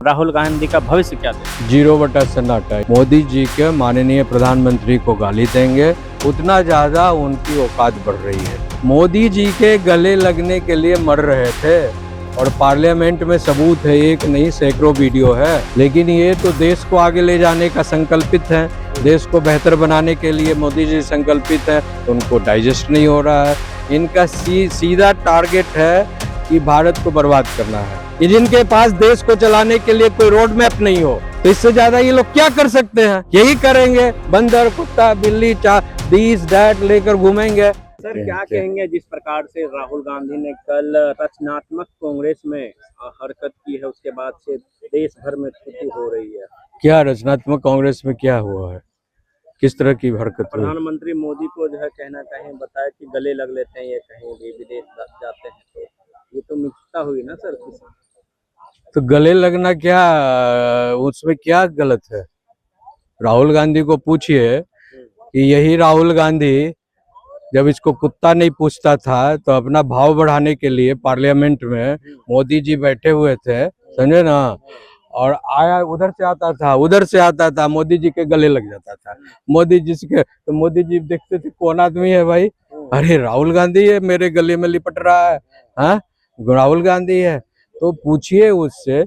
राहुल गांधी का भविष्य क्या देखें? 0 सन्नाटा। मोदी जी के माननीय प्रधानमंत्री को गाली देंगे उतना ज्यादा उनकी औकात बढ़ रही है। मोदी जी के गले लगने के लिए मर रहे थे और पार्लियामेंट में सबूत है, एक नहीं सैकड़ों वीडियो है। लेकिन ये तो देश को आगे ले जाने का संकल्पित है, देश को बेहतर बनाने के लिए मोदी जी संकल्पित है, तो उनको डाइजेस्ट नहीं हो रहा है। इनका सीधा टारगेट है कि भारत को बर्बाद करना है। जिनके पास देश को चलाने के लिए कोई रोड मैप नहीं हो तो इससे ज्यादा ये लोग क्या कर सकते हैं? यही करेंगे, बंदर कुत्ता बिल्ली दिस दैट लेकर घूमेंगे। सर क्या कहेंगे जिस प्रकार से राहुल गांधी ने कल रचनात्मक कांग्रेस में हरकत की है, उसके बाद से देश भर में थूथू हो रही है। क्या रचनात्मक कांग्रेस में क्या हुआ है? किस तरह की हरकत हुई? प्रधानमंत्री मोदी को जो है कहना कहीं बताया कि गले लग लेते हैं ये कहीं भी विदेश जाते हैं, तो ये तो मित्रता हुई ना सर। तो गले लगना क्या, उसमें क्या गलत है? राहुल गांधी को पूछिए कि यही राहुल गांधी जब इसको कुत्ता नहीं पूछता था तो अपना भाव बढ़ाने के लिए पार्लियामेंट में मोदी जी बैठे हुए थे, समझे ना, और आया उधर से आता था मोदी जी के गले लग जाता था। मोदी जी के तो मोदी जी देखते थे कौन आदमी है भाई, अरे राहुल गांधी है, मेरे गले में लिपट रहा है, हाँ राहुल गांधी है। तो पूछिए उससे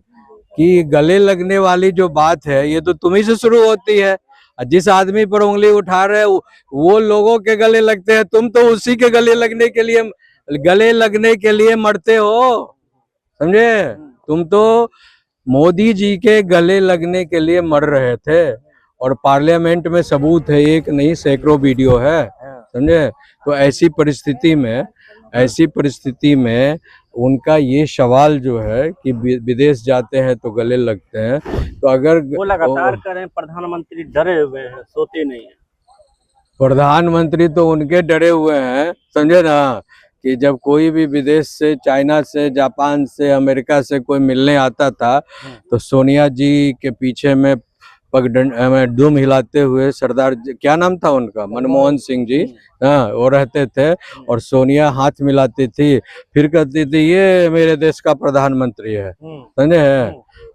कि गले लगने वाली जो बात है ये तो तुम्ही से शुरू होती है। जिस आदमी पर उंगली उठा रहे वो लोगों के गले लगते हैं, तुम तो उसी के गले लगने के लिए मरते हो, समझे? तुम तो मोदी जी के गले लगने के लिए मर रहे थे और पार्लियामेंट में सबूत है, एक नहीं सैकड़ों वीडियो है, समझे? तो ऐसी परिस्थिति में उनका ये सवाल जो है कि विदेश जाते हैं तो गले लगते हैं, तो अगर वो लगातार करें, प्रधानमंत्री डरे हुए हैं, सोते नहीं है। प्रधानमंत्री तो उनके डरे हुए हैं, समझे ना, कि जब कोई भी विदेश से, चाइना से, जापान से, अमेरिका से कोई मिलने आता था तो सोनिया जी के पीछे में दुम हिलाते हुए सरदार क्या नाम था उनका, मनमोहन सिंह जी, हाँ वो रहते थे और सोनिया हाथ मिलाती थी, फिर कहती थी ये मेरे देश का प्रधानमंत्री है, समझे?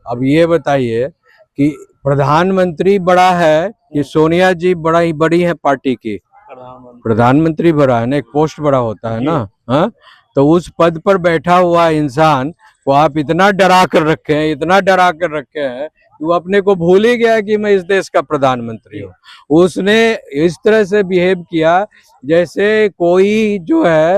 अब ये बताइए कि प्रधानमंत्री बड़ा है कि सोनिया जी बड़ी है पार्टी की? प्रधानमंत्री बड़ा है ना, एक पोस्ट बड़ा होता है ना, हाँ। तो उस पद पर बैठा हुआ इंसान को आप इतना डरा कर रखे हैं कि वो अपने को भूल ही गया कि मैं इस देश का प्रधानमंत्री हूँ। उसने इस तरह से बिहेव किया जैसे कोई जो है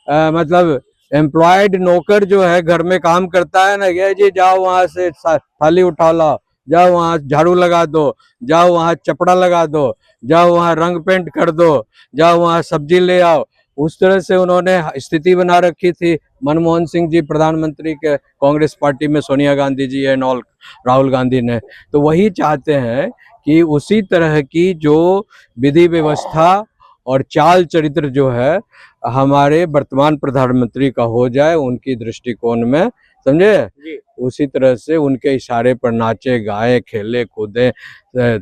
मतलब एम्प्लॉयड नौकर जो है घर में काम करता है ना, ये जी जाओ वहां से थाली उठा लाओ, जाओ वहाँ झाड़ू लगा दो, जाओ वहाँ चपड़ा लगा दो, जाओ वहाँ रंग पेंट कर दो, जाओ वहाँ सब्जी ले आओ। उस तरह से उन्होंने स्थिति बना रखी थी मनमोहन सिंह जी प्रधानमंत्री के, कांग्रेस पार्टी में सोनिया गांधी जी एंड ऑल राहुल गांधी ने। तो वही चाहते हैं कि उसी तरह की जो विधि व्यवस्था और चाल चरित्र जो है हमारे वर्तमान प्रधानमंत्री का हो जाए उनकी दृष्टिकोण में, समझे? उसी तरह से उनके इशारे पर नाचे गाए खेले कूदे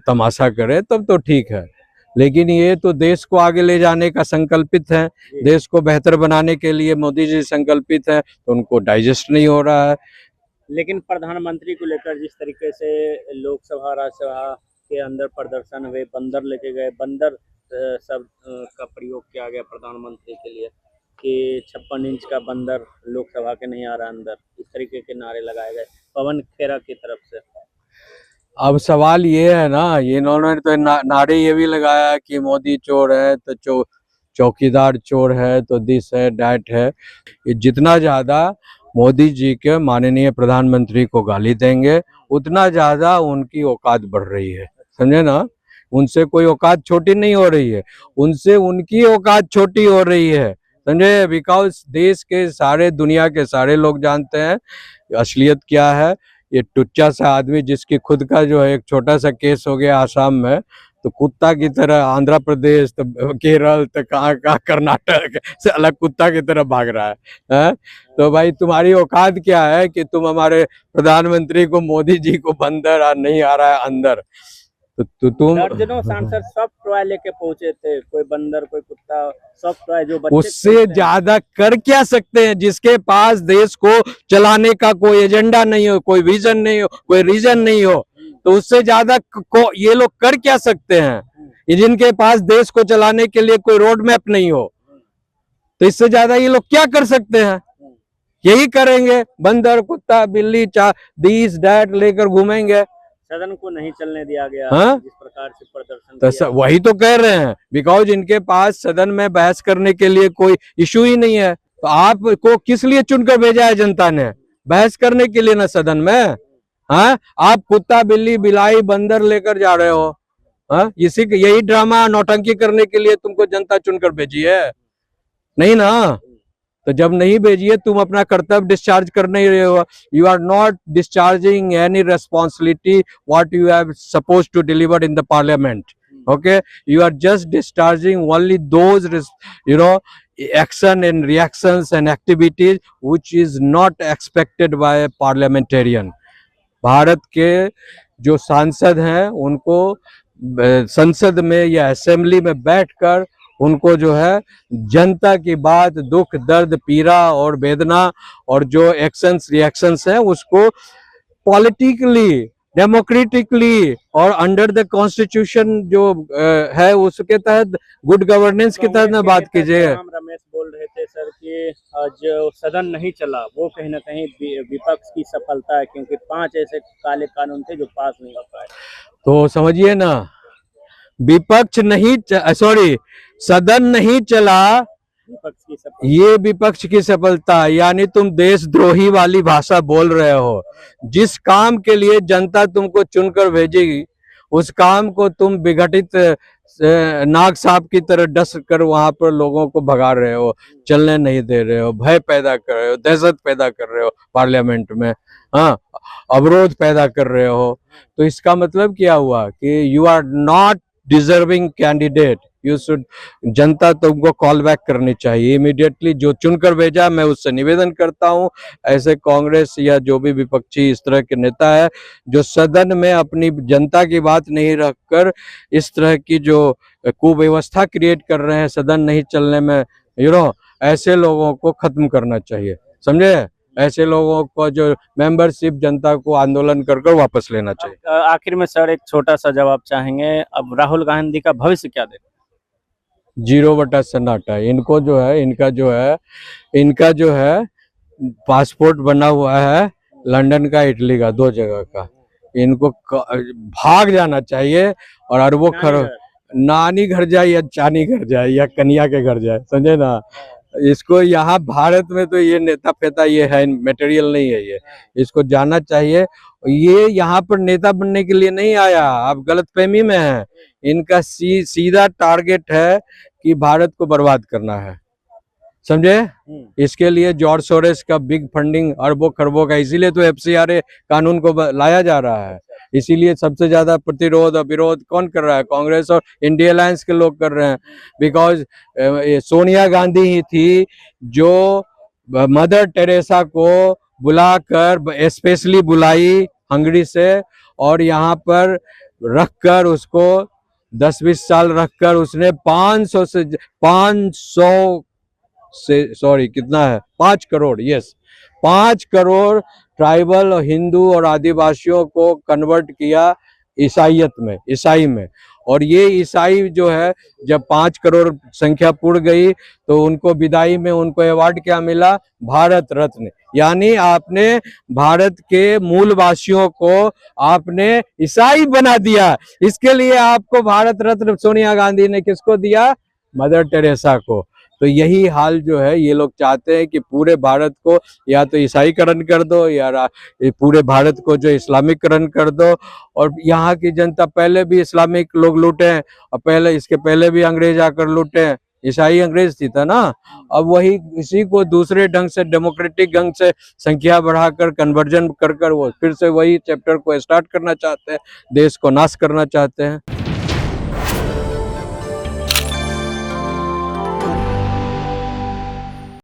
तमाशा करे तब तो ठीक है। लेकिन ये तो देश को आगे ले जाने का संकल्पित है, देश को बेहतर बनाने के लिए मोदी जी संकल्पित है, तो उनको डाइजेस्ट नहीं हो रहा है। लेकिन प्रधानमंत्री को लेकर जिस तरीके से लोकसभा राज्यसभा के अंदर प्रदर्शन हुए, बंदर लेके गए, बंदर शब्द का प्रयोग किया गया प्रधानमंत्री के लिए कि 56 इंच का बंदर लोकसभा के नहीं आ रहा अंदर, इस तरीके के नारे लगाए गए पवन खेरा की तरफ से। अब सवाल ये है ना, ये इन्होंने तो नारे ये भी लगाया कि मोदी चोर है तो चौकीदार चोर है, तो दिस है डैट है। ये जितना ज्यादा मोदी जी के माननीय प्रधानमंत्री को गाली देंगे उतना ज्यादा उनकी औकात बढ़ रही है, समझे ना? उनसे कोई औकात छोटी नहीं हो रही है, उनसे उनकी औकात छोटी हो रही है, समझे? बिकॉज देश के सारे, दुनिया के सारे लोग जानते हैं असलियत क्या है। ये टुच्चा सा आदमी जिसकी खुद का जो है एक छोटा सा केस हो गया आसाम में, तो कुत्ता की तरह आंध्र प्रदेश तो केरल तो कहाँ कर्नाटक से अलग कुत्ता की तरह भाग रहा है? तो भाई तुम्हारी औकात क्या है कि तुम हमारे प्रधानमंत्री को, मोदी जी को बंदर नहीं आ रहा है अंदर, तो तुम दर्जनों सांसद सॉफ्ट टॉय लेके पहुंचे थे, कोई बंदर कोई कुत्ता, सॉफ्ट टॉय जो बच्चे उससे खेलते हैं। ज्यादा कर क्या सकते हैं? जिसके पास देश को चलाने का कोई एजेंडा नहीं हो, कोई विजन नहीं हो, कोई रीजन नहीं हो, तो उससे ज्यादा ये लोग कर क्या सकते हैं? ये जिनके पास देश को चलाने के लिए कोई रोड मैप नहीं हो, तो इससे ज्यादा ये लोग क्या कर सकते हैं? यही करेंगे, बंदर कुत्ता बिल्ली दिस डैट लेकर घूमेंगे। सदन को नहीं चलने दिया गया। हाँ? जिस प्रकार से प्रदर्शन तो किया। वही तो कह रहे हैं, बिकॉज इनके पास सदन में बहस करने के लिए कोई इशू ही नहीं है। तो आपको किस लिए चुनकर भेजा है जनता ने? बहस करने के लिए ना सदन में। हाँ, आप कुत्ता बिल्ली बिलाई बंदर लेकर जा रहे हो। हाँ, यही ड्रामा नौटंकी करने के लिए तुमको जनता चुनकर भेजी है, नहीं ना? तो जब नहीं भेजिए, तुम अपना कर्तव्य डिस्चार्ज कर नहीं रहे हो। You are not discharging any responsibility what you have suppose to deliver in the parliament. Okay, you are just discharging only those action and reactions and activities which is not expected by a parliamentarian. Bharat के जो सांसद हैं उनको संसद में या assembly में बैठकर उनको जो है जनता की बात, दुख दर्द पीड़ा और वेदना और जो एक्शंस रिएक्शंस हैं उसको पॉलिटिकली डेमोक्रेटिकली और अंडर द कॉन्स्टिट्यूशन जो है उसके तहत गुड गवर्नेंस के तहत ना बात कीजिए। रमेश बोल रहे थे सर कि जो सदन नहीं चला वो कहीं ना कहीं विपक्ष की सफलता है, क्योंकि 5 ऐसे काले कानून थे जो पास नहीं हो पाए। तो समझिए ना, विपक्ष नहीं सॉरी सदन नहीं चला, विपक्ष की सफलता, ये विपक्ष की सफलता। यानी तुम देशद्रोही वाली भाषा बोल रहे हो। जिस काम के लिए जनता तुमको चुनकर भेजेगी उस काम को तुम विघटित नाग सांप की तरह डस कर वहां पर लोगों को भगा रहे हो, चलने नहीं दे रहे हो, भय पैदा कर रहे हो, दहशत पैदा कर रहे हो पार्लियामेंट में, हाँ, अवरोध पैदा कर रहे हो। तो इसका मतलब क्या हुआ कि you are not deserving candidate. You should, जनता तुमको कॉल बैक करनी चाहिए इमीडिएटली। जो चुनकर भेजा, मैं उससे निवेदन करता हूं, ऐसे कांग्रेस या जो भी विपक्षी इस तरह के नेता है जो सदन में अपनी जनता की बात नहीं रखकर इस तरह की जो कुव्यवस्था क्रिएट कर रहे हैं सदन नहीं चलने में, ऐसे लोगों को खत्म करना चाहिए, समझे? ऐसे लोगों को जो मेंबरशिप जनता को आंदोलन कर वापस लेना चाहिए। आखिर में सर एक छोटा सा जवाब चाहेंगे, अब राहुल गांधी का भविष्य क्या देखते? 0 सन्नाटा। इनको जो है इनका जो है पासपोर्ट बना हुआ है लंदन का, इटली का, 2 जगह का। इनको भाग जाना चाहिए और अरबों खरब नानी घर जाए या चानी घर जाए या कन्या के घर जाए, समझे ना? इसको यहाँ भारत में तो ये नेता फेता ये है, मटेरियल नहीं है ये, इसको जाना चाहिए। ये यहाँ पर नेता बनने के लिए नहीं आया, आप गलतफहमी में हैं। इनका सीधा टारगेट है कि भारत को बर्बाद करना है, समझे? इसके लिए जॉर्ज सोरेस का बिग फंडिंग अरबों खरबों का, इसीलिए तो FCRA कानून को लाया जा रहा है। इसीलिए सबसे ज्यादा प्रतिरोध और विरोध कौन कर रहा है? कांग्रेस और इंडिया अलायंस के लोग कर रहे हैं। बिकॉज सोनिया गांधी ही थी जो मदर टेरेसा को बुलाकर, स्पेशली बुलाई हंगरी से, और यहाँ पर रखकर उसको 10-20 साल रखकर उसने 500 से सॉरी कितना है 5 करोड़, यस 5 करोड़ ट्राइबल और हिंदू और आदिवासियों को कन्वर्ट किया ईसाई में। और ये ईसाई जो है जब 5 करोड़ संख्या पूर्ण गई तो उनको विदाई में उनको अवार्ड क्या मिला? भारत रत्न। यानी आपने भारत के मूलवासियों को आपने ईसाई बना दिया। इसके लिए आपको भारत रत्न सोनिया गांधी ने किसको दिया? मदर टेरेसा को। तो यही हाल जो है ये लोग चाहते हैं कि पूरे भारत को या तो ईसाईकरण कर दो या पूरे भारत को जो इस्लामीकरण कर दो। और यहाँ की जनता पहले भी इस्लामिक लोग लूटे हैं और इसके पहले भी अंग्रेज आकर लूटे हैं, ईसाई अंग्रेज थी था ना। अब वही इसी को दूसरे ढंग से डेमोक्रेटिक ढंग से संख्या बढ़ाकर कन्वर्जन कर वो फिर से वही चैप्टर को स्टार्ट करना चाहते हैं, देश को नाश करना चाहते हैं।